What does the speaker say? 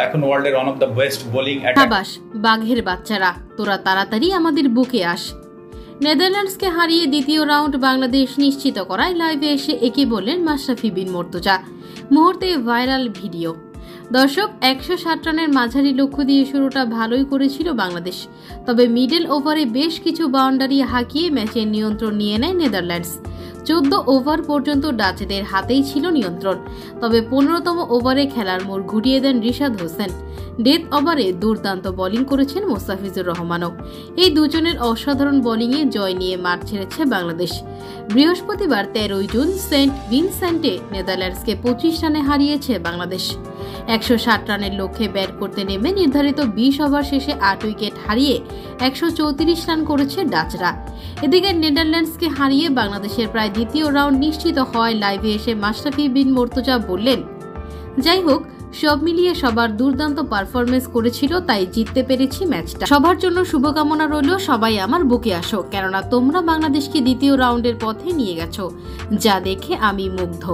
এখন ওয়ার্ল্ডের one of the best bowling সাবাস বাঘের বাচ্চারা, তোরা তাড়াতাড়ি আমাদের বুকে আস। নেদারল্যান্ডসকে হারিয়ে দ্বিতীয় রাউন্ড বাংলাদেশ নিশ্চিত করায় লাইভে এসে একে বললেন মাশরাফি বিন মুর্তজা। মুহূর্তে ভাইরাল ভিডিও। দর্শক, 160 রানের মাঝারি লক্ষ্য দিয়ে শুরুটা ভালোই করেছিল বাংলাদেশ, তবে মিডল ওভারে বেশ কিছু বাউন্ডারি হাঁকিয়ে ম্যাচের নিয়ন্ত্রণ নিয়ে নেয় নেদারল্যান্ডস। 14 ওভার পর্যন্ত ডাচদের হাতেই ছিল নিয়ন্ত্রণ, তবে 15তম ওভারে খেলার মোড় ঘুরিয়ে দেন রিশাদ হোসেন। ডেথ ওভারে দুর্দান্ত বোলিং করেছেন মোস্তাফিজুর রহমানও। এই দুজনের অসাধারণ বোলিংয়ে জয় নিয়ে মাঠ ছেড়েছে বাংলাদেশ। বৃহস্পতিবার 13 জুন সেন্ট ভিনসেন্টে নেদারল্যান্ডসকে 25 রানে হারিয়েছে বাংলাদেশ। 160 রানের লক্ষ্যে ব্যাট করতে নেমে নির্ধারিত 20 ওভার শেষে 8 উইকেট হারিয়ে 134 রান করেছে ডাচরা। এদিকে নেদারল্যান্ডসকে হারিয়ে বাংলাদেশের প্রায় দ্বিতীয় রাউন্ড নিশ্চিত হওয়ায় লাইভে এসে মাশরাফি বিন মুর্তজা বললেন, যাই হোক, সব মিলিয়ে সবার দুর্দান্ত পারফরমেন্স করেছিল, তাই জিততে পেরেছি ম্যাচটা। সবার জন্য শুভকামনা রইল, সবাই আমার বুকে আসো, কেননা তোমরা বাংলাদেশকে দ্বিতীয় রাউন্ডের পথে নিয়ে গেছো, যা দেখে আমি মুগ্ধ।